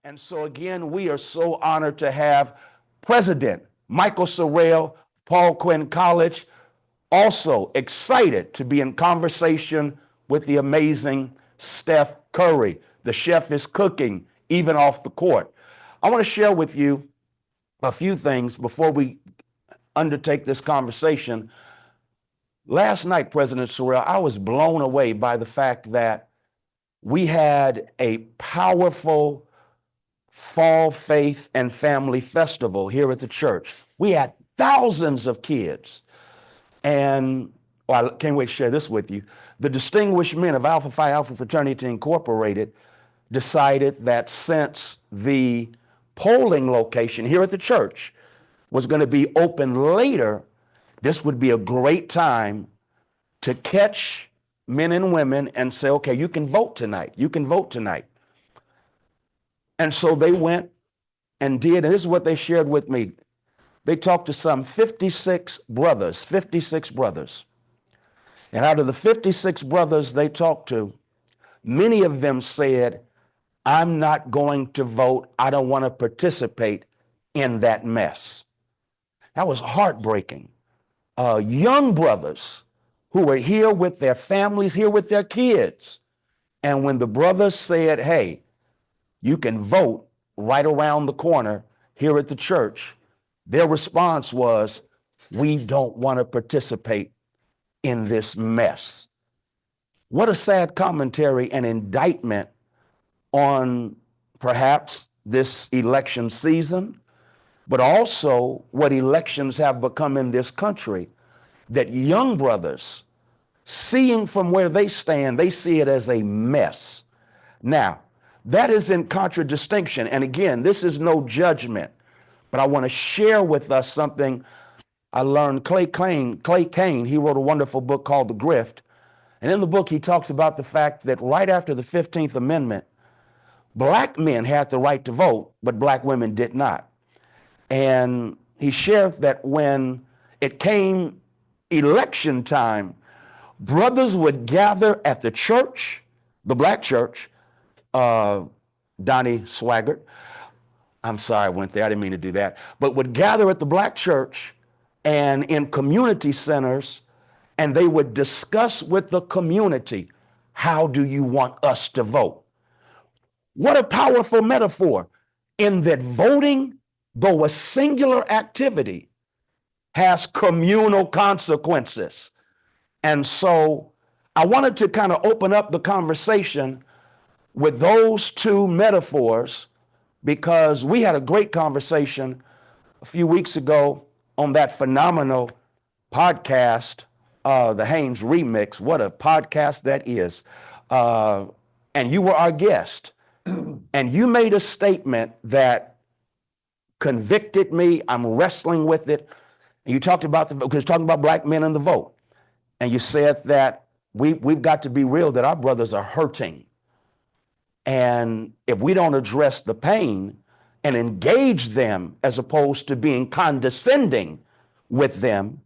And so again, we are so honored to have President Michael Sorrell, Paul Quinn College, also excited to be in conversation with the amazing Steph Curry. The chef is cooking even off the court. I want to share with you a few things before we undertake this conversation. Last night, President Sorrell, I was blown away by the fact that we had a powerful Fall Faith and Family Festival here at the church. We had thousands of kids. And well, I can't wait to share this with you. The distinguished men of Alpha Phi Alpha Fraternity Incorporated decided that since the polling location here at the church was going to be open later, this would be a great time to catch men and women and say, okay, you can vote tonight. You can vote tonight. And so they went and did, and this is what they shared with me. They talked to some 56 brothers. And out of the 56 brothers they talked to, many of them said, I'm not going to vote. I don't want to participate in that mess. That was heartbreaking. Young brothers who were here with their families, here with their kids. And when the brothers said, hey, you can vote right around the corner here at the church, their response was, we don't want to participate in this mess. What a sad commentary and indictment on perhaps this election season, but also what elections have become in this country, that young brothers, seeing from where they stand, they see it as a mess. Now, that is in contradistinction. And again, this is no judgment, but I want to share with us something I learned. Clay Kane, he wrote a wonderful book called The Grift. And in the book, he talks about the fact that right after the 15th Amendment, black men had the right to vote, but black women did not. And he shared that when it came election time, brothers would gather at the church, the black church, Donnie Swaggart, I'm sorry I went there, I didn't mean to do that, but would gather at the black church and in community centers, and they would discuss with the community, how do you want us to vote? What a powerful metaphor, in that voting, though a singular activity, has communal consequences. And so I wanted to kind of open up the conversation with those two metaphors, because we had a great conversation a few weeks ago on that phenomenal podcast, the Haynes Remix. What a podcast that is. And you were our guest. And you made a statement that convicted me. I'm wrestling with it. And you talked about because talking about black men and the vote. And you said that we've got to be real, that our brothers are hurting. And if we don't address the pain and engage them as opposed to being condescending with them,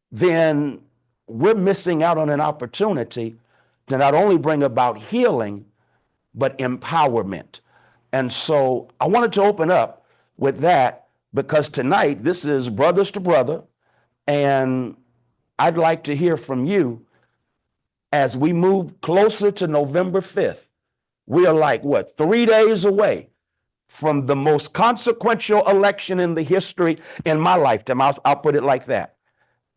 then we're missing out on an opportunity to not only bring about healing, but empowerment. And so I wanted to open up with that, because tonight this is brothers to brother, and I'd like to hear from you as we move closer to November 5th. We are like, 3 days away from the most consequential election in the history in my lifetime. I'll put it like that.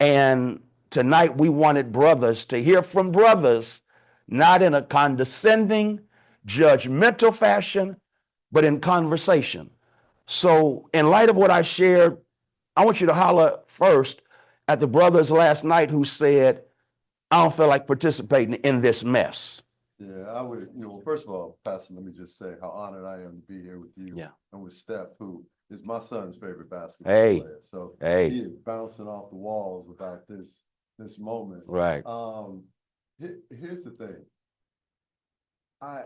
And tonight we wanted brothers to hear from brothers, not in a condescending, judgmental fashion, but in conversation. So in light of what I shared, I want you to holler first at the brothers last night who said, I don't feel like participating in this mess. Yeah, I would, first of all, Pastor, let me just say how honored I am to be here with you and with Steph, who is my son's favorite basketball player. So he is bouncing off the walls about this moment. Right. Here's the thing. I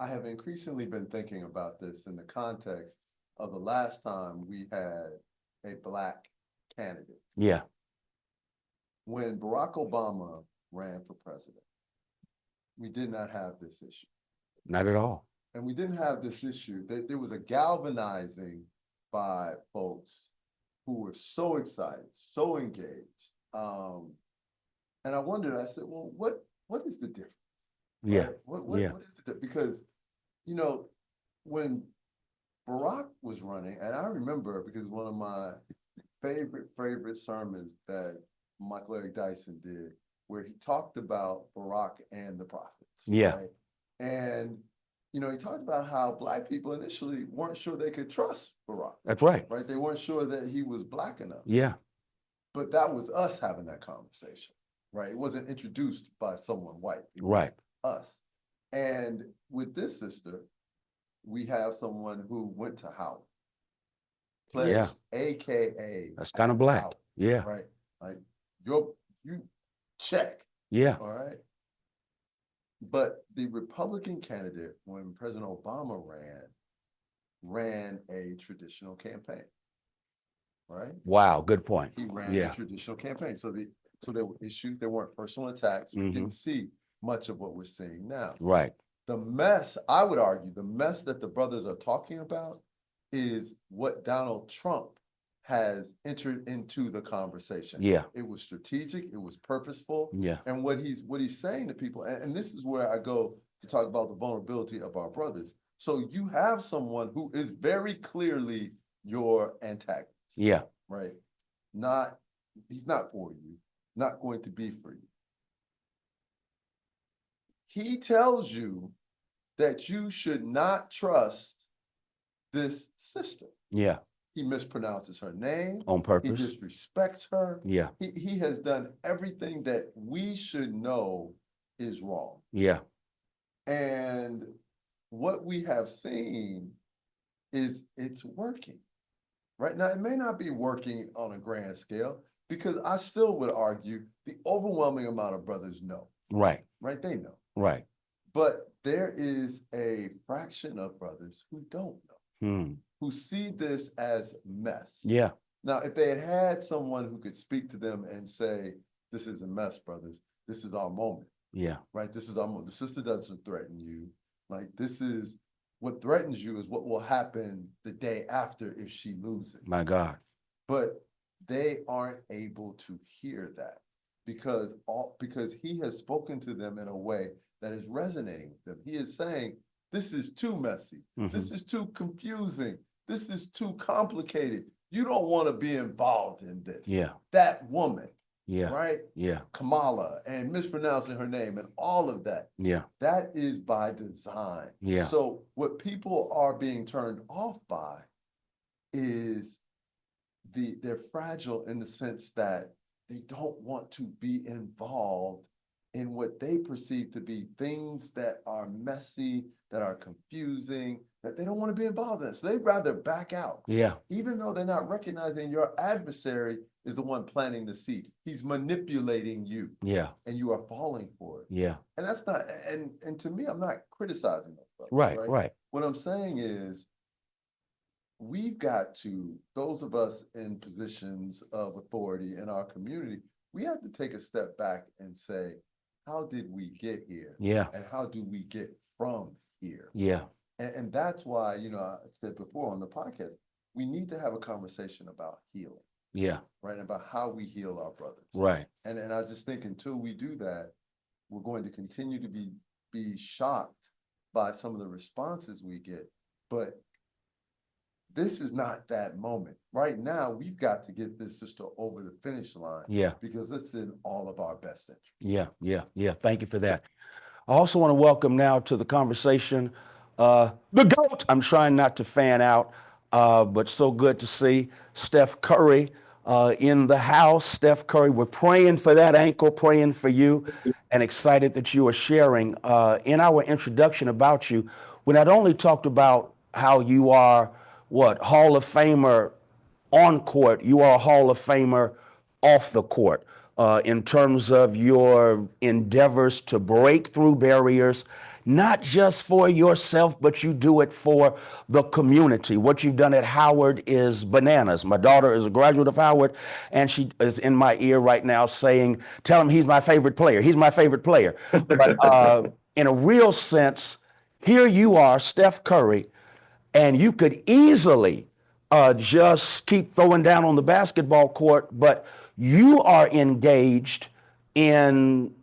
have increasingly been thinking about this in the context of the last time we had a black candidate. Yeah. When Barack Obama ran for president, we did not have this issue. Not at all. and we didn't have this issue. There was a galvanizing by folks who were so excited, so engaged. And I wondered, I said, well, what is the difference? Yeah. Right? What is the difference? Because, you know, when Barack was running, and I remember because one of my favorite sermons that Michael Eric Dyson did, where he talked about Barack and the prophets. Yeah. Right? And, you know, he talked about how Black people initially weren't sure they could trust Barack. That's right. Right? They weren't sure that he was Black enough. Yeah. But that was us having that conversation, right? It wasn't introduced by someone white. It was right. us. And with this sister, we have someone who went to Howard. Pledged, yeah. AKA. That's kind of Black. Howard, yeah. Right. Like you check. Yeah. All right. But the Republican candidate, when President Obama ran a traditional campaign. Right. Wow. Good point. He ran a traditional campaign. So there were issues. There weren't personal attacks. We didn't see much of what we're seeing now. Right. The mess, I would argue, the mess that the brothers are talking about is what Donald Trump has entered into the conversation. Yeah. It was strategic. It was purposeful. Yeah. And what he's saying to people, and this is where I go to talk about the vulnerability of our brothers. So you have someone who is very clearly your antagonist. Yeah. Right. He's not for you, not going to be for you. He tells you that you should not trust this sister. Yeah. He mispronounces her name. On purpose. He disrespects her. Yeah. He has done everything that we should know is wrong. Yeah. And what we have seen is it's working. Right now, it may not be working on a grand scale because I still would argue the overwhelming amount of brothers know. Right. Right. They know. Right. But there is a fraction of brothers who don't know, who see this as mess. Yeah. Now, if they had someone who could speak to them and say, this is a mess, brothers, this is our moment. Yeah. Right. This is our moment. The sister doesn't threaten you. Like, this is what threatens you is what will happen the day after if she loses. My God. But they aren't able to hear that because he has spoken to them in a way that is resonating with them. He is saying, this is too messy. This is too confusing. This is too complicated. You don't want to be involved in this. Yeah. That woman. Yeah. Right? Yeah. Kamala and mispronouncing her name and all of that. Yeah. That is by design. Yeah. So what people are being turned off by is they're fragile in the sense that they don't want to be involved in what they perceive to be things that are messy, that are confusing, that they don't want to be involved in. So they'd rather back out. Yeah. Even though they're not recognizing your adversary is the one planting the seed. He's manipulating you. Yeah. And you are falling for it. Yeah. And that's not, and to me, I'm not criticizing them. Right. What I'm saying is, we've got to, those of us in positions of authority in our community, we have to take a step back and say, how did we get here? Yeah. And how do we get from here? Yeah. And that's why, I said before on the podcast, we need to have a conversation about healing. Yeah. Right. About how we heal our brothers. Right. And I just think until we do that, we're going to continue to be shocked by some of the responses we get. But this is not that moment. Right now, we've got to get this sister over the finish line. Yeah. Because it's in all of our best interest. Yeah. Thank you for that. I also want to welcome now to the conversation the GOAT. I'm trying not to fan out, but so good to see Steph Curry in the house. Steph Curry, we're praying for that ankle, praying for you, and excited that you are sharing. In our introduction about you, we not only talked about how you are, Hall of Famer on court, you are a Hall of Famer off the court in terms of your endeavors to break through barriers, not just for yourself, but you do it for the community. What you've done at Howard is bananas. My daughter is a graduate of Howard, and she is in my ear right now saying, tell him he's my favorite player. He's my favorite player. But in a real sense, Here you are, Steph Curry, and you could easily just keep throwing down on the basketball court, but you are engaged in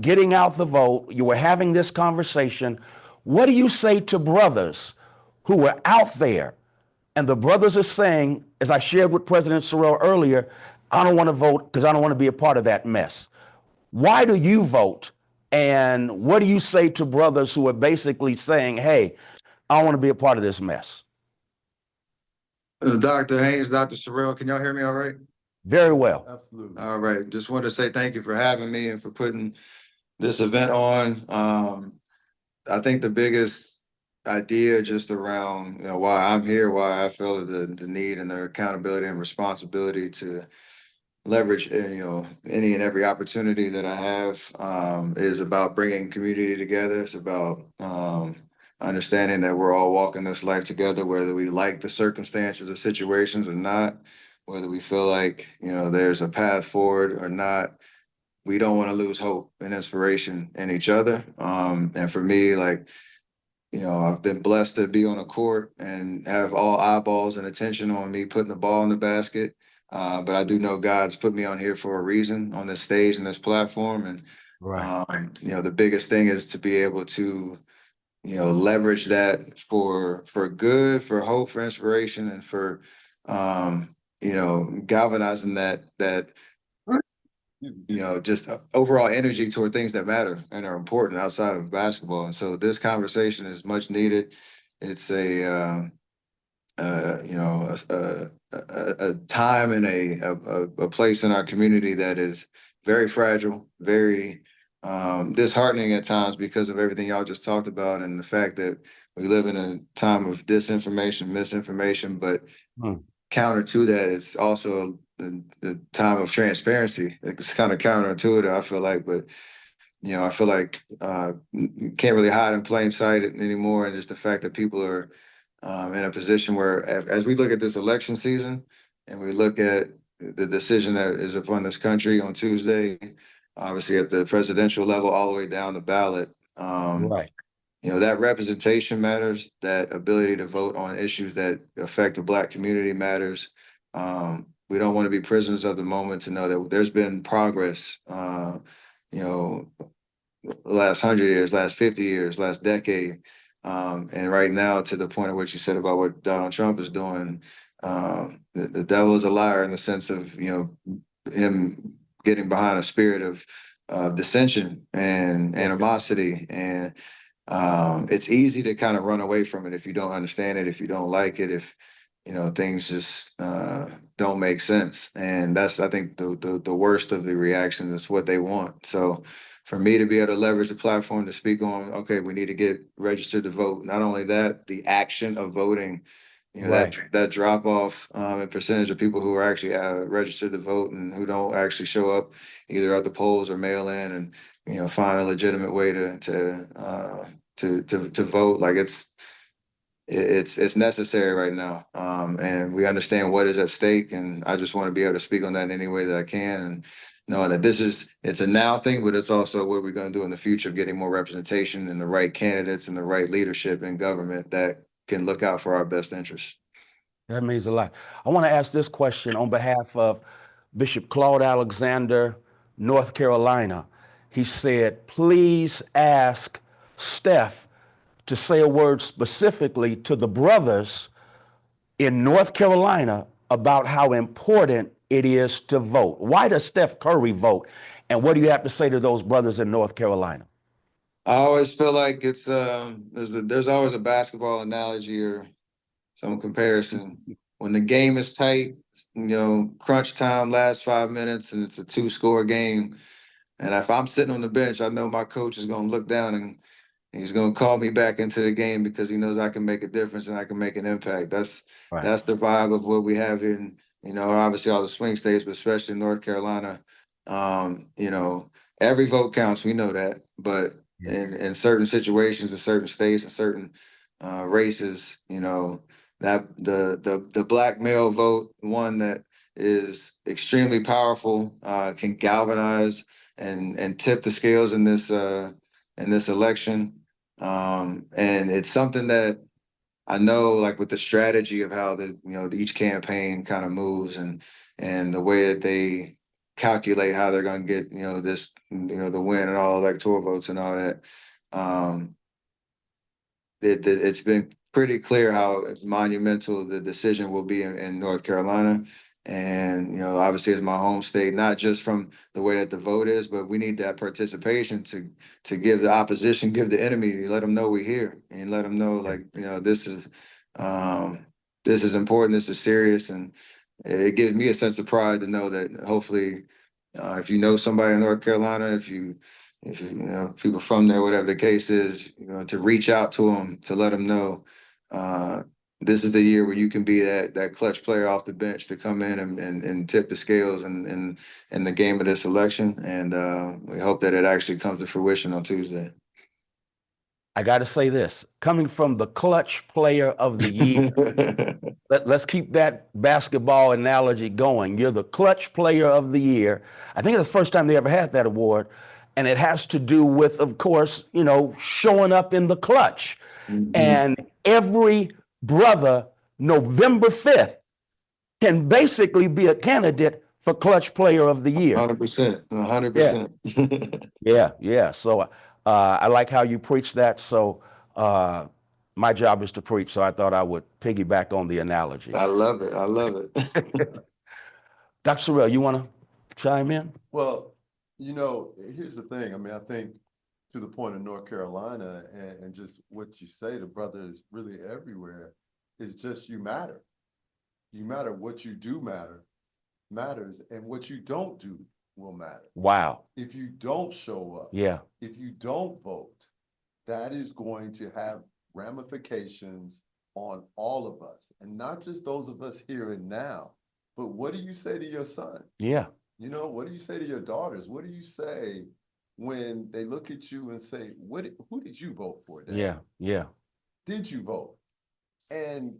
getting out the vote. You were having this conversation. What do you say to brothers who were out there, and the brothers are saying, as I shared with President Sorrell earlier, I don't want to vote because I don't want to be a part of that mess. Why do you vote? And what do you say to brothers who are basically saying, hey, I don't want to be a part of this mess? Dr. Haynes, Dr. Sorrell, can y'all hear me all right? Very well. Absolutely. All right. Just wanted to say thank you for having me and for putting this event on. I think the biggest idea just around, why I'm here, why I feel the need and the accountability and responsibility to leverage, any and every opportunity that I have, is about bringing community together. It's about understanding that we're all walking this life together, whether we like the circumstances or situations or not, whether we feel like, there's a path forward or not. We don't want to lose hope and inspiration in each other. And for me, like, I've been blessed to be on a court and have all eyeballs and attention on me putting the ball in the basket. But I do know God's put me on here for a reason on this stage and this platform. And, Right. the biggest thing is to be able to, leverage that for good, for hope, for inspiration, and for, galvanizing that just overall energy toward things that matter and are important outside of basketball. And so this conversation is much needed. It's a time and a place in our community that is very fragile, very disheartening at times because of everything y'all just talked about and the fact that we live in a time of disinformation, misinformation, but counter to that, it's also the time of transparency. It's kind of counterintuitive, I feel like, but I feel like you can't really hide in plain sight anymore. And just the fact that people are in a position where, as we look at this election season and we look at the decision that is upon this country on Tuesday, obviously at the presidential level, all the way down the ballot, Right. that representation matters, that ability to vote on issues that affect the Black community matters. We don't want to be prisoners of the moment, to know that there's been progress, last 100 years, last 50 years, last decade. And right now, to the point of what you said about what Donald Trump is doing, the devil is a liar in the sense of, him getting behind a spirit of dissension and animosity. And it's easy to kind of run away from it if you don't understand it, if you don't like it, if things just don't make sense. And that's, I think, the worst of the reaction is what they want. So for me to be able to leverage the platform to speak on, okay, we need to get registered to vote. Not only that, the action of voting, Right. that drop off in percentage of people who are actually registered to vote and who don't actually show up either at the polls or mail in and find a legitimate way to vote. Like it's necessary right now. And we understand what is at stake. And I just want to be able to speak on that in any way that I can. And knowing that it's a now thing, but it's also what we're going to do in the future, getting more representation and the right candidates and the right leadership in government that can look out for our best interests. That means a lot. I want to ask this question on behalf of Bishop Claude Alexander, North Carolina. He said, please ask Steph to say a word specifically to the brothers in North Carolina about how important it is to vote. Why does Steph Curry vote? And what do you have to say to those brothers in North Carolina? I always feel like it's there's always a basketball analogy or some comparison. When the game is tight, crunch time, last 5 minutes, and it's a 2-score game. And if I'm sitting on the bench, I know my coach is going to look down and he's going to call me back into the game because he knows I can make a difference and I can make an impact. That's the vibe of what we have here in, obviously all the swing states, but especially in North Carolina. Every vote counts. We know that, but in certain situations, in certain states, in certain races, that the Black male vote, one that is extremely powerful, can galvanize and tip the scales in this election. And it's something that I know, like with the strategy of how each campaign kind of moves and the way that they calculate how they're going to get, the win and all electoral votes and all that. It's been pretty clear how monumental the decision will be in North Carolina. And, obviously it's my home state, not just from the way that the vote is, but we need that participation to give the opposition, give the enemy, let them know we're here and let them know, like, this is important, this is serious. And it gives me a sense of pride to know that hopefully, if you know somebody in North Carolina, if you people from there, whatever the case is, to reach out to them, to let them know, this is the year where you can be that clutch player off the bench to come in and tip the scales in the game of this election. And we hope that it actually comes to fruition on Tuesday. I got to say this, coming from the clutch player of the year, let's keep that basketball analogy going. You're the clutch player of the year. I think it's the first time they ever had that award. And it has to do with, of course, showing up in the clutch. Mm-hmm. And every brother, November 5th, can basically be a candidate for clutch player of the year. 100%, 100%. Yeah. So I like how you preach that. So my job is to preach. So I thought I would piggyback on the analogy. I love it. Dr. Sorrell, you want to chime in? Well, here's the thing. I mean, I think to the point of North Carolina and just what you say to brothers really everywhere is just you matter. You matter. What you do matters, and what you don't do will matter. Wow. If you don't show up, if you don't vote, that is going to have ramifications on all of us, and not just those of us here and now, but what do you say to your son? Yeah. What do you say to your daughters? What do you say when they look at you and say, who did you vote for, Dad? Yeah. Did you vote? And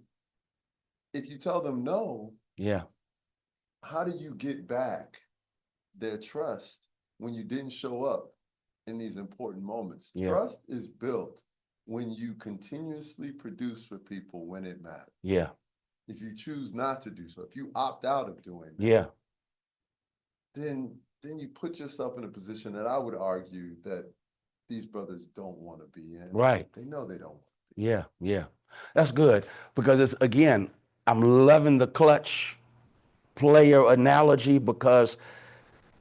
if you tell them no, how do you get back their trust when you didn't show up in these important moments? Trust is built when you continuously produce for people when it matters. If you choose not to do so, if you opt out of doing that, then you put yourself in a position that I would argue that these brothers don't want to be in. Right. They know they don't want to be. Yeah. That's good, because it's, again, I'm loving the clutch player analogy, because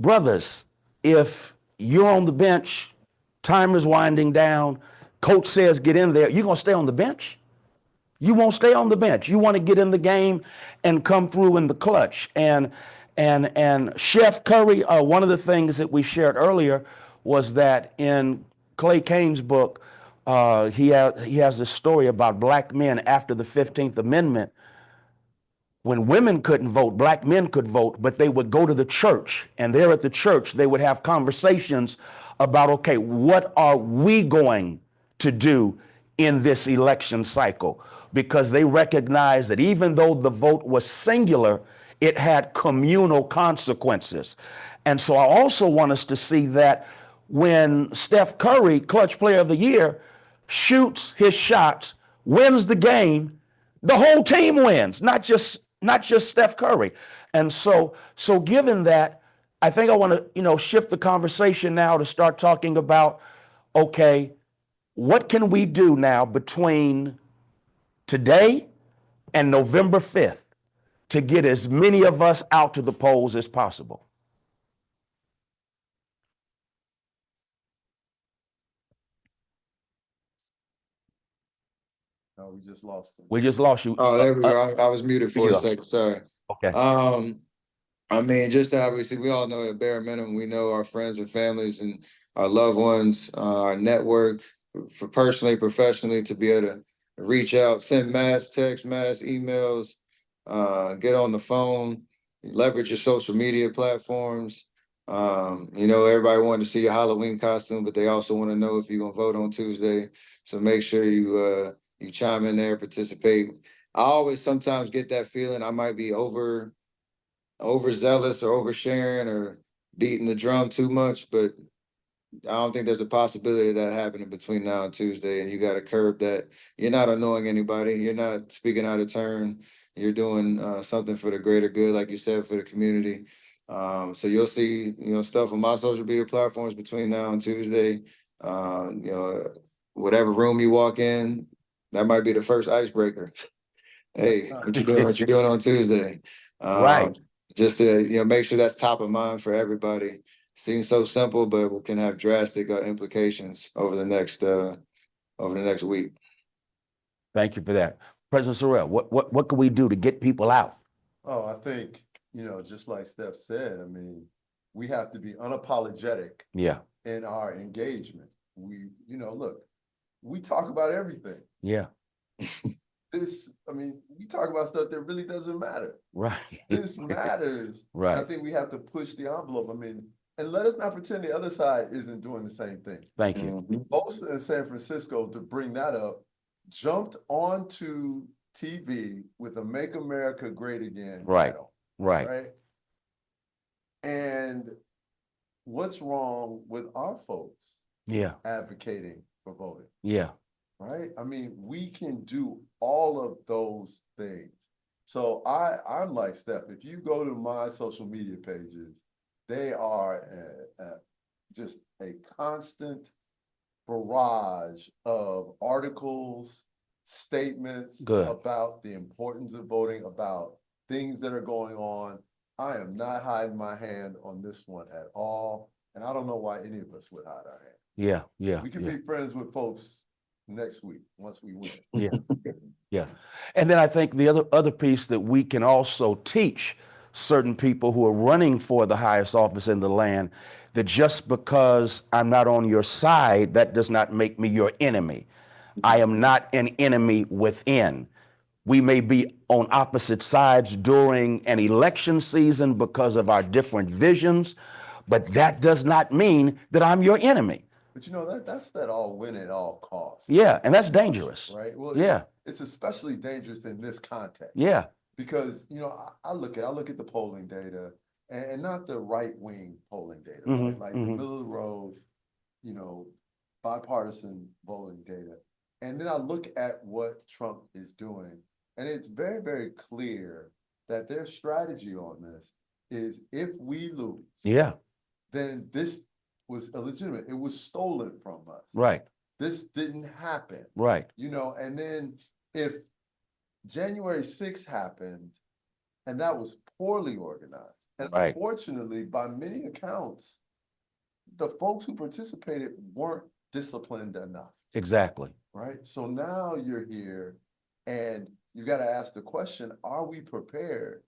brothers, if you're on the bench, time is winding down, coach says get in there, you're going to stay on the bench? You won't stay on the bench. You want to get in the game and come through in the clutch. And Chef Curry, one of the things that we shared earlier was that in Clay Cane's book, he has this story about black men after the 15th Amendment. When women couldn't vote, black men could vote, but they would go to the church, and there at the church, they would have conversations about, okay, what are we going to do in this election cycle? Because they recognized that even though the vote was singular, it had communal consequences. And so I also want us to see that when Steph Curry, clutch player of the year, shoots his shots, wins the game, the whole team wins, not just Steph Curry. And so given that, I think I want to, shift the conversation now to start talking about, okay, what can we do now between today and November 5th to get as many of us out to the polls as possible? No, we just lost him. We just lost you. Oh, there we go. I was muted for a second. Sorry. Okay. I mean, just obviously, we all know the bare minimum. We know our friends and families and our loved ones, our network, for personally, professionally, to be able to reach out, send mass text, mass emails, get on the phone, leverage your social media platforms. Everybody wanted to see your Halloween costume, but they also want to know if you're gonna vote on Tuesday. So make sure you chime in there, participate. I always sometimes get that feeling I might be overzealous or oversharing or beating the drum too much, but I don't think there's a possibility of that happening between now and Tuesday. And you got to curb that. You're not annoying anybody. You're not speaking out of turn. You're doing something for the greater good, like you said, for the community. So you'll see, stuff on my social media platforms between now and Tuesday. Whatever room you walk in, that might be the first icebreaker. Hey, what you doing? What you doing on Tuesday? Right. Just to make sure that's top of mind for everybody. Seems so simple, but can have drastic implications over the next week. Thank you for that, President Sorrell. What can we do to get people out? Oh, I think just like Steph said, I mean, we have to be unapologetic. Yeah. In our engagement. We, look, we talk about everything. Yeah. We talk about stuff that really doesn't matter. Right. This matters. Right. I think we have to push the envelope. And let us not pretend the other side isn't doing the same thing. Thank you. Most in San Francisco, to bring that up, jumped onto TV with a Make America Great Again. Right. Battle, right. Right. And what's wrong with our folks? Yeah. Advocating for voting. Yeah. Right. We can do all of those things. So I'm like Steph, if you go to my social media pages, they are just a constant barrage of articles, statements about the importance of voting, about things that are going on. I am not hiding my hand on this one at all. And I don't know why any of us would hide our hand. Yeah, yeah. We can be friends with folks next week once we win. Yeah, yeah. And then I think the other piece that we can also teach certain people who are running for the highest office in the land, that just because I'm not on your side, that does not make me your enemy. I am not an enemy within. We may be on opposite sides during an election season because of our different visions, but that does not mean that I'm your enemy. But that's that all win at all costs. Yeah, and that's dangerous. Right? Well, yeah. It's especially dangerous in this context. Yeah. Because, I look at the polling data and not the right-wing polling data, Mm-hmm, right? Like the middle of the road, bipartisan voting data. And then I look at what Trump is doing, and it's very, very clear that their strategy on this is if we lose, then this was illegitimate. It was stolen from us. Right. This didn't happen. Right. And then if January 6th happened and that was poorly organized, and unfortunately, by many accounts, the folks who participated weren't disciplined enough. Exactly. Right. So now you're here and you got to ask the question, are we prepared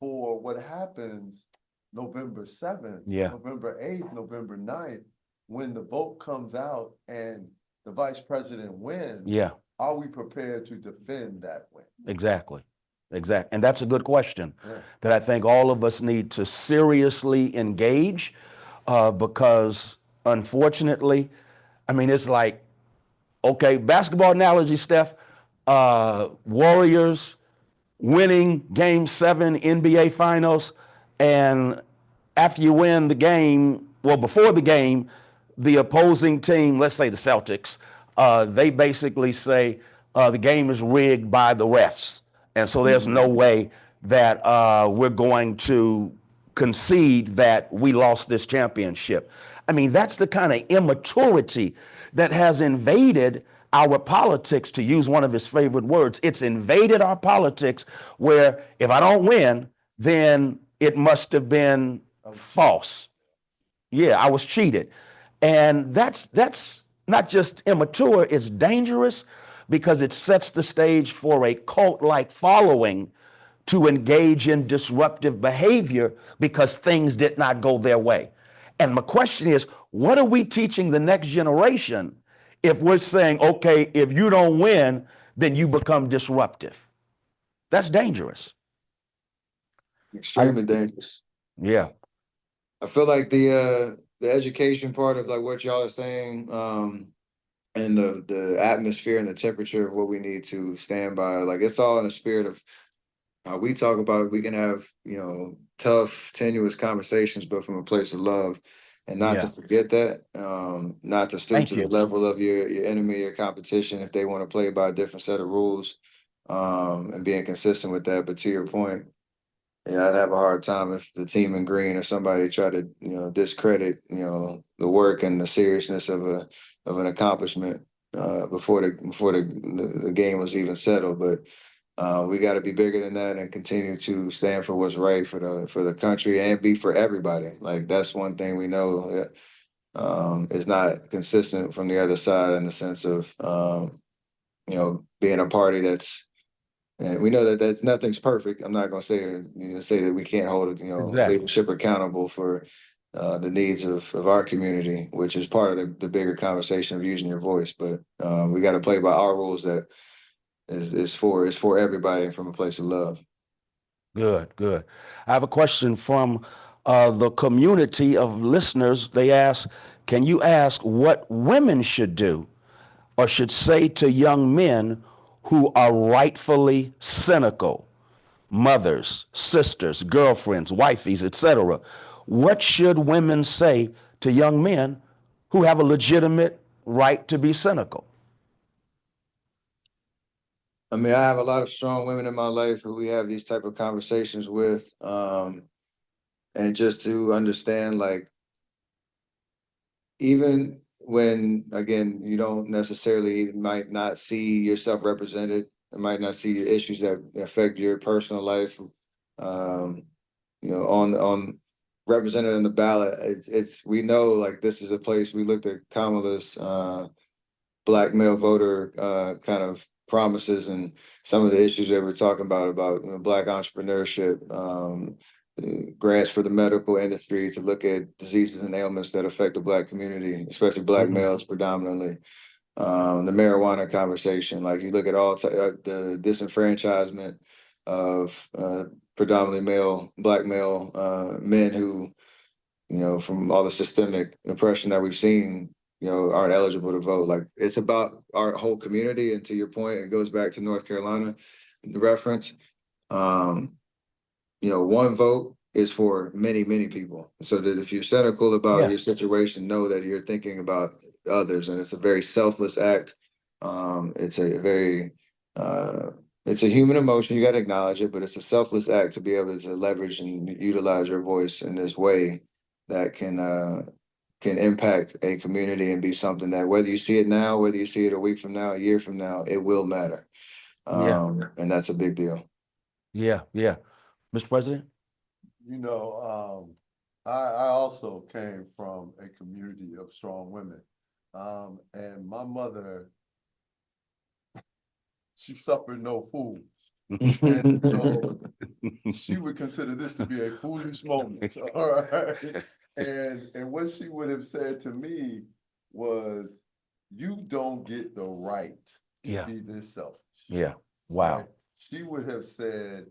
for what happens November 7th, November 8th, November 9th, when the vote comes out and the vice president wins? Yeah. Are we prepared to defend that win? Exactly. Exactly. And that's a good question that I think all of us need to seriously engage because unfortunately, it's like, okay, basketball analogy, Steph, Warriors winning Game 7 NBA Finals, and after you win the game, before the game, the opposing team, let's say the Celtics, they basically say the game is rigged by the refs. And so there's no way that we're going to concede that we lost this championship. That's the kind of immaturity that has invaded our politics, to use one of his favorite words. It's invaded our politics where if I don't win, then it must have been false. Yeah, I was cheated. And that's not just immature, it's dangerous because it sets the stage for a cult-like following to engage in disruptive behavior because things did not go their way. And my question is, what are we teaching the next generation if we're saying, okay, if you don't win, then you become disruptive? That's dangerous. Extremely dangerous. Yeah. I feel like the education part of like what y'all are saying, and the atmosphere and the temperature of what we need to stand by, like it's all in the spirit of we talk about we can have tough, tenuous conversations, but from a place of love. and not to forget that, not to stoop Thank to the you. level of your enemy, your competition, if they want to play by a different set of rules, and being consistent with that. But to your point, yeah, I'd have a hard time if the team in green or somebody try to, discredit, the work and the seriousness of an accomplishment before the game was even settled. But we got to be bigger than that and continue to stand for what's right for the country and be for everybody. Like that's one thing we know is not consistent from the other side in the sense of being a party that's. And we know that nothing's perfect. I'm not going to say that we can't hold leadership accountable for the needs of our community, which is part of the bigger conversation of using your voice. But we got to play by our rules that is for everybody and from a place of love. Good, good. I have a question from the community of listeners. They ask, can you ask what women should do or should say to young men who are rightfully cynical? Mothers, sisters, girlfriends, wifeys, etc. What should women say to young men who have a legitimate right to be cynical? I mean, I have a lot of strong women in my life who we have these type of conversations with, and just to understand, like, even when, again, you don't necessarily might not see yourself represented, and might not see issues that affect your personal life, on represented in the ballot. It's we know, like, this is a place. We looked at Kamala's Black male voter kind of promises and some of the issues that we're talking about Black entrepreneurship, grants for the medical industry to look at diseases and ailments that affect the Black community, especially Black males predominantly. The marijuana conversation, like you look at the disenfranchisement of predominantly Black male men who, from all the systemic oppression that we've seen, aren't eligible to vote. Like it's about our whole community. And to your point, it goes back to North Carolina, the reference. One vote is for many, many people. So that if you're cynical about your situation, know that you're thinking about others, and it's a very selfless act. It's a human emotion. You got to acknowledge it, but it's a selfless act to be able to leverage and utilize your voice in this way that can impact a community and be something that, whether you see it now, whether you see it a week from now, a year from now, it will matter. And that's a big deal. Yeah, yeah. Mr. President? I also came from a community of strong women. And my mother, she suffered no fools. And so she would consider this to be a foolish moment. All right. And what she would have said to me was, you don't get the right to be this selfish. Yeah. Wow. Right? She would have said,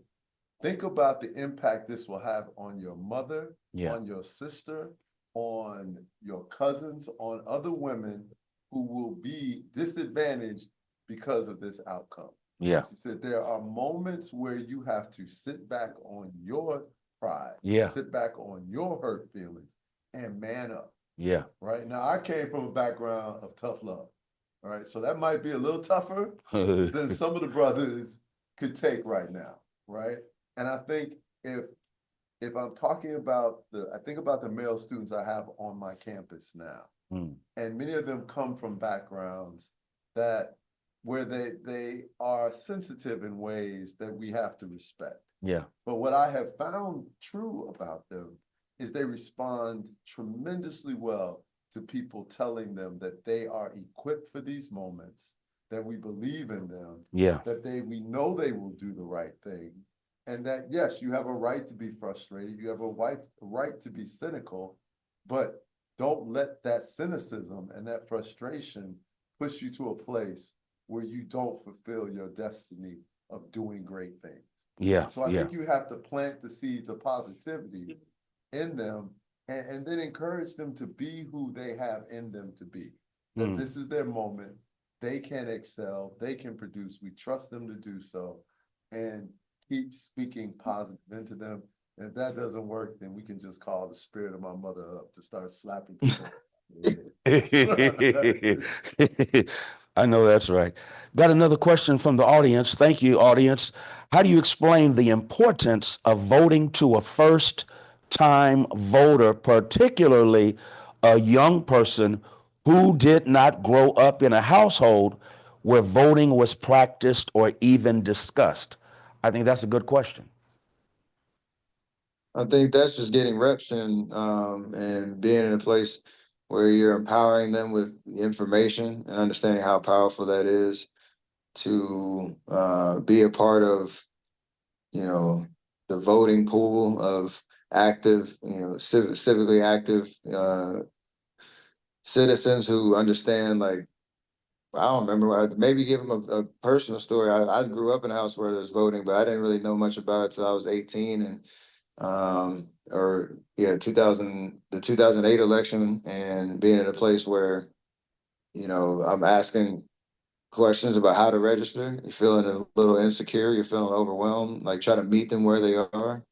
think about the impact this will have on your mother, on your sister, on your cousins, on other women who will be disadvantaged because of this outcome. Yeah. She said, there are moments where you have to sit back on your pride, sit back on your hurt feelings and man up. Yeah. Right. Now, I came from a background of tough love. All right. So that might be a little tougher than some of the brothers could take right now. Right. And I think if I'm talking about I think about the male students I have on my campus now, and many of them come from backgrounds where they are sensitive in ways that we have to respect. Yeah. But what I have found true about them is they respond tremendously well to people telling them that they are equipped for these moments, that we believe in them, that we know they will do the right thing, and that, yes, you have a right to be frustrated, you have a right to be cynical, but don't let that cynicism and that frustration push you to a place where you don't fulfill your destiny of doing great things. Yeah. So I think you have to plant the seeds of positivity in them and then encourage them to be who they have in them to be. That this is their moment. They can excel. They can produce. We trust them to do so, and keep speaking positive into them And if that doesn't work, then we can just call the spirit of my mother up to start slapping people. I know that's right. Got another question from the audience. Thank you, audience. How do you explain the importance of voting to a first-time voter, particularly a young person who did not grow up in a household where voting was practiced or even discussed? I think that's a good question. I think that's just getting reps and being in a place where you're empowering them with information and understanding how powerful that is to be a part of, the voting pool of active, civically active citizens who understand, like, I don't remember, maybe give them a personal story. I grew up in a house where there was voting, but I didn't really know much about it till I was 18 and 2008 election, and being in a place where, I'm asking questions about how to register. You're feeling a little insecure, you're feeling overwhelmed, like try to meet them where they are.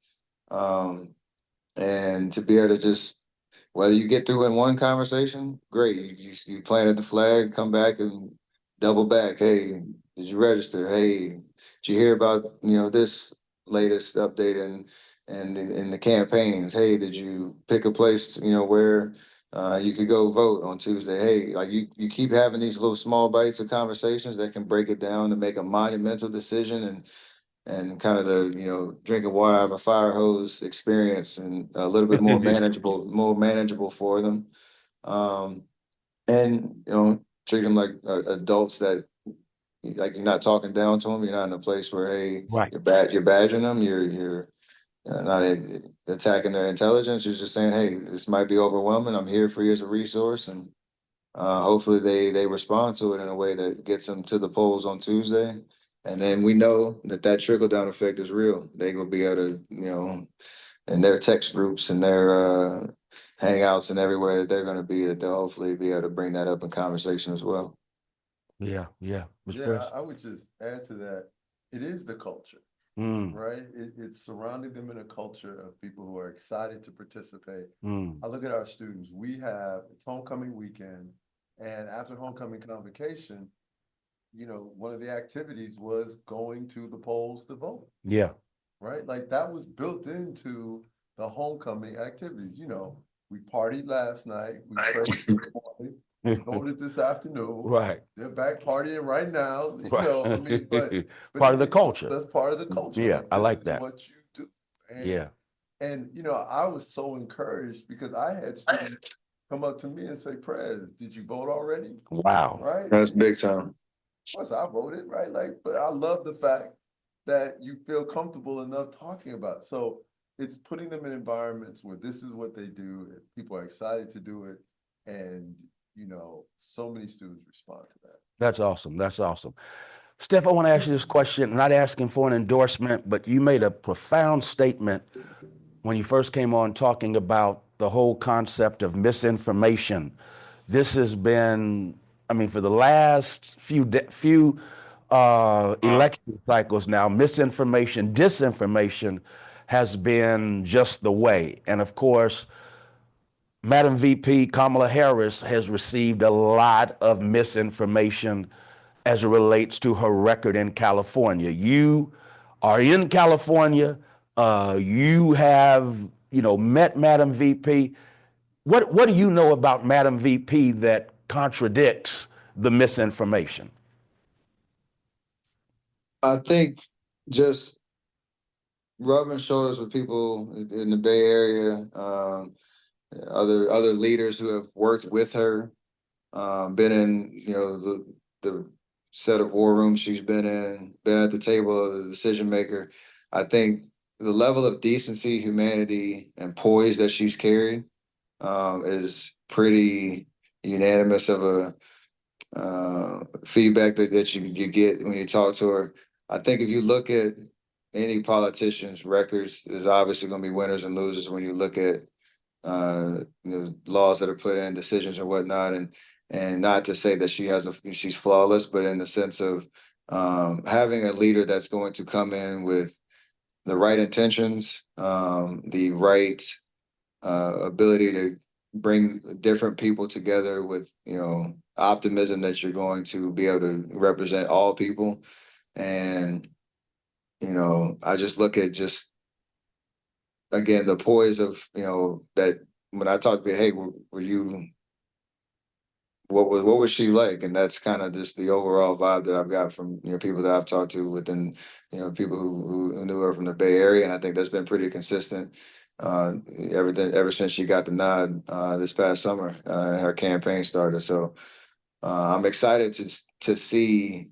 And to be able to just, whether you get through in one conversation, great. You planted the flag, come back and double back. Hey, did you register? Hey, did you hear about this latest update in the campaigns? Hey, did you pick a place where you could go vote on Tuesday? Hey, like you keep having these little small bites of conversations that can break it down to make a monumental decision and kind of the drinking water out of a fire hose experience, and a little bit more manageable for them. And treat them like adults that, like, you're not talking down to them. You're not in a place where, hey, Right. you're badgering them. You're not attacking their intelligence. You're just saying, hey, this might be overwhelming. I'm here for you as a resource, and hopefully they respond to it in a way that gets them to the polls on Tuesday. And then we know that trickle down effect is real. They will be able to, in their text groups and their hangouts and everywhere that they're going to be, that they'll hopefully be able to bring that up in conversation as well. Yeah. Yeah, I would just add to that. It is the culture, right? It's surrounding them in a culture of people who are excited to participate. I look at our students. It's homecoming weekend, and after homecoming convocation, one of the activities was going to the polls to vote. Yeah. Right? Like that was built into the homecoming activities. We partied last night. We prayed this morning. We voted this afternoon. Right. They're back partying right now. Right. But part of the culture. That's part of the culture. Yeah, I like this that. is what you do. And, yeah. And I was so encouraged because I had students come up to me and say, "Prez, did you vote already?" Wow. Right? That's big time. Once I voted, right? But I love the fact that you feel comfortable enough talking about it. So it's putting them in environments where this is what they do, and people are excited to do it. And, so many students respond to that. That's awesome. That's awesome. Steph, I want to ask you this question. I'm not asking for an endorsement, but you made a profound statement when you first came on talking about the whole concept of misinformation. This has been, for the last few election cycles now, misinformation, disinformation has been just the way. And of course, Madam VP Kamala Harris has received a lot of misinformation as it relates to her record in California. You are in California. You have, met Madam VP. What do you know about Madam VP that contradicts the misinformation? I think just rubbing shoulders with people in the Bay Area, other leaders who have worked with her, been in the set of war rooms she's been in, been at the table of the decision maker. I think the level of decency, humanity, and poise that she's carried is pretty unanimous of a feedback that you get when you talk to her. I think if you look at any politician's records, there's obviously going to be winners and losers when you look at laws that are put in, decisions and whatnot, and not to say that she's flawless, but in the sense of having a leader that's going to come in with right intentions, the right ability to bring different people together with, optimism that you're going to be able to represent all people. And, I just look at just, again, the poise of, that when I talk to, hey, were you, what was she like? And that's kind of just the overall vibe that I've got from, people that I've talked to within, people who knew her from the Bay Area. And I think that's been pretty consistent ever since she got the nod this past summer and her campaign started. So I'm excited to see,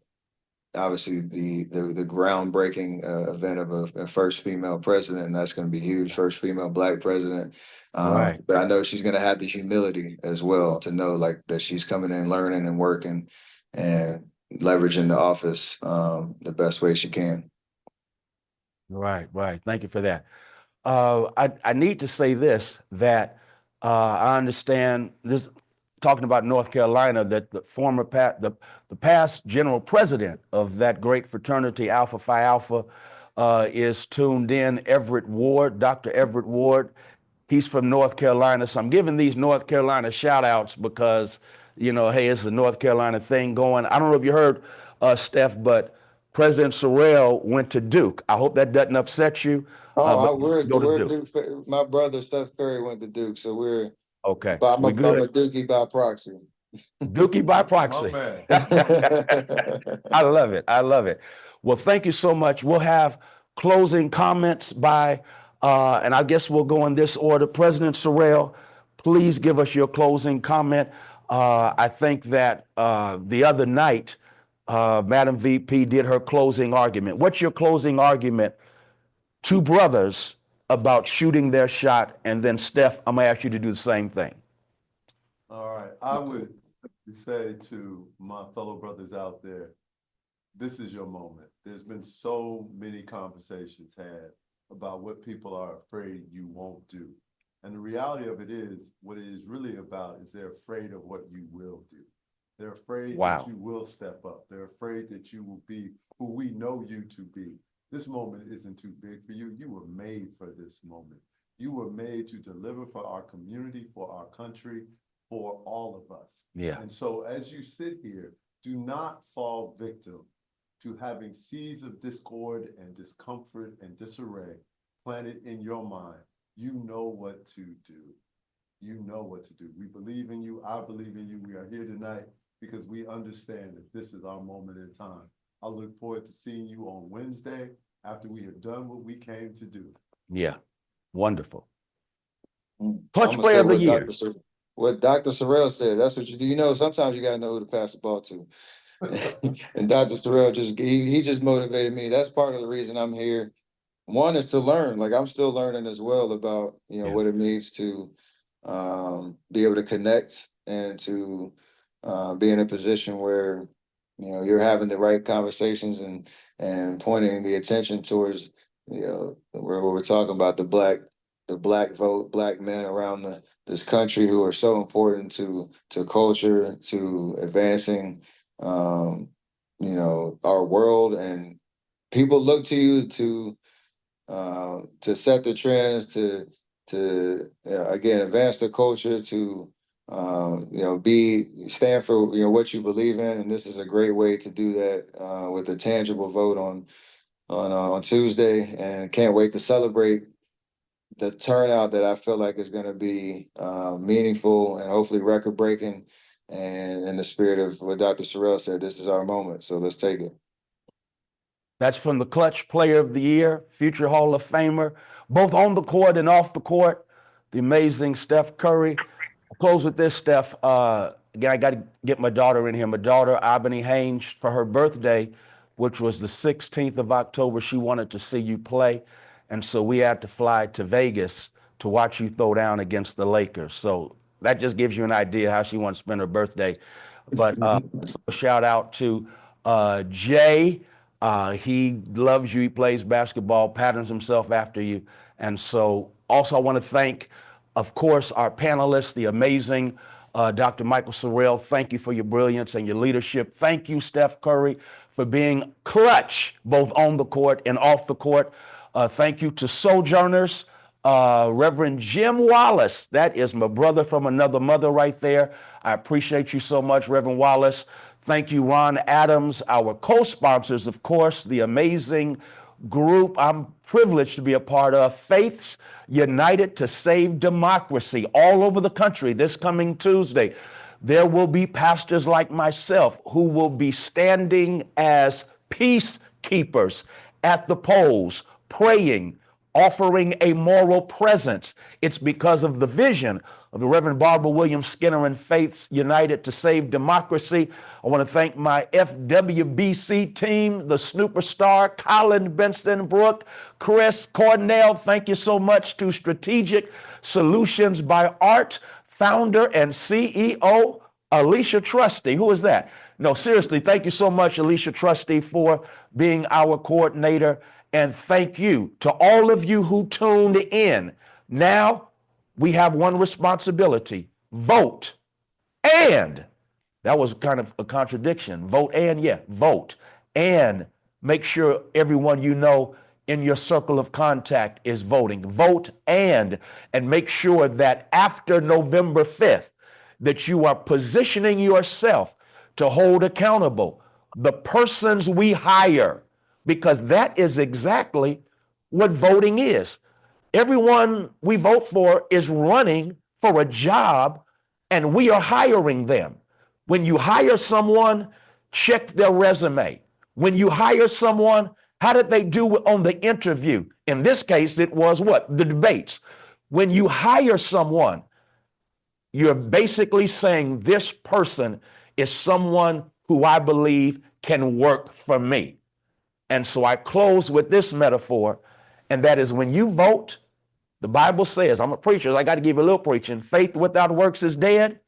obviously, the groundbreaking event of a first female president, and that's going to be huge. First female Black president. Right. But I know she's going to have the humility as well to know like that she's coming in, learning and working and leveraging the office the best way she can. Right. Thank you for that. I need to say this, that I understand this, talking about North Carolina, that the former the past general president of that great fraternity, Alpha Phi Alpha, is tuned in. Everett Ward, Dr. Everett Ward. He's from North Carolina. So I'm giving these North Carolina shout outs because, hey, it's a North Carolina thing going. I don't know if you heard, Steph, but President Sorrell went to Duke. I hope that doesn't upset you. Oh, But go to Duke. Duke. My brother Steph Curry went to Duke, so we're Okay. I'm We a good. Dookie by proxy. Dookie by proxy. I love it. I love it. Well, thank you so much. We'll have closing comments by, and I guess we'll go in this order. President Sorrell, please give us your closing comment. I think that the other night, Madam VP did her closing argument. What's your closing argument? Two brothers about shooting their shot, and then Steph, I'm gonna ask you to do the same thing. All right, I would say to my fellow brothers out there, this is your moment. There's been so many conversations had about what people are afraid you won't do. And the reality of it is, what it is really about is they're afraid of what you will do. They're afraid that you will step up. They're afraid that you will be who we know you to be. This moment isn't too big for you. You were made for this moment. You were made to deliver for our community, for our country, for all of us. Yeah. And so as you sit here, do not fall victim to having seeds of discord and discomfort and disarray planted in your mind. You know what to do. You know what to do. We believe in you. I believe in you. We are here tonight because we understand that this is our moment in time. I look forward to seeing you on Wednesday after we have done what we came to do. Yeah, wonderful. Clutch player of the year. What Dr. Sorrell said, that's what you do. Sometimes you got to know who to pass the ball to. And Dr. Sorrell he just motivated me. That's part of the reason I'm here. One is to learn. Like I'm still learning as well about, what it means to be able to connect and to be in a position where, you're having the right conversations and pointing the attention towards, where we're talking about the black vote, Black men around this country who are so important to culture, to advancing, our world. And people look to you to set the trends, to again advance the culture, to stand for what you believe in. And this is a great way to do that with a tangible vote on Tuesday. And can't wait to celebrate the turnout that I feel like is going to be meaningful and hopefully record breaking. And in the spirit of what Dr. Sorrell said, this is our moment. So let's take it. That's from the Clutch Player of the Year, future Hall of Famer, both on the court and off the court, the amazing Steph Curry. I'll close with this, Steph. Again, I got to get my daughter in here. My daughter, Ebony Haynes, for her birthday, which was the 16th of October, she wanted to see you play. And so we had to fly to Vegas to watch you throw down against the Lakers. So that just gives you an idea how she wants to spend her birthday. But so a shout out to Jay. He loves you. He plays basketball, patterns himself after you. And so also I want to thank, of course, our panelists, the amazing Dr. Michael Sorrell. Thank you for your brilliance and your leadership. Thank you, Steph Curry, for being clutch, both on the court and off the court. Thank you to Sojourners. Reverend Jim Wallace, that is my brother from another mother right there. I appreciate you so much, Reverend Wallace. Thank you, Ron Adams, our co-sponsors, of course, the amazing group I'm privileged to be a part of, Faiths United to Save Democracy, all over the country this coming Tuesday. There will be pastors like myself who will be standing as peacekeepers at the polls, praying, offering a moral presence. It's because of the vision of the Reverend Barbara Williams Skinner and Faiths United to Save Democracy. I want to thank my FWBC team, the Snooperstar, Colin Benson Brook, Chris Cornell. Thank you so much to Strategic Solutions by Art, founder and CEO, Alicia Trusty. Who is that? No, seriously, thank you so much, Alicia Trusty, for being our coordinator. And thank you to all of you who tuned in. Now we have one responsibility: vote. And that was kind of a contradiction. Vote and, yeah, vote. And make sure everyone you know in your circle of contact is voting. Vote and make sure that after November 5th, that you are positioning yourself to hold accountable the persons we hire, because that is exactly what voting is. Everyone we vote for is running for a job, and we are hiring them. When you hire someone, check their resume. When you hire someone, how did they do on the interview? In this case, it was what? The debates. When you hire someone, you're basically saying this person is someone who I believe can work for me. And so I close with this metaphor, and that is when you vote, the Bible says, I'm a preacher, so I got to give you a little preaching. Faith without works is dead.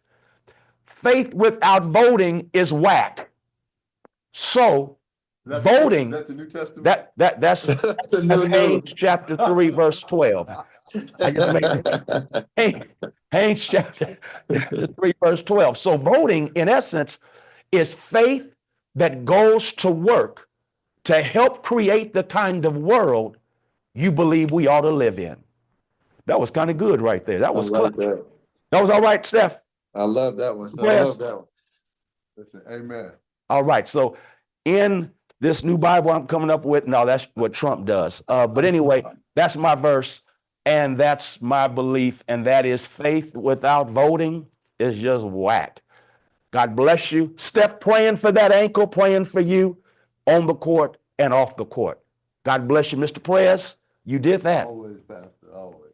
Faith without voting is whack. So voting, is that the New Testament? that's Haynes chapter 3, verse 12. I just made it. Haynes chapter 3, verse 12. So voting, in essence, is faith that goes to work to help create the kind of world you believe we ought to live in. That was kind of good right there. That was clever. That was all right, Steph. I love that one. Yes. I love that one. Listen, amen. All right. So in this new Bible I'm coming up with, no, that's what Trump does. But anyway, that's my verse, and that's my belief, and that is faith without voting is just whack. God bless you. Steph, praying for that ankle, praying for you on the court and off the court. God bless you, Mr. Prayers. You did that. Always, Pastor, always.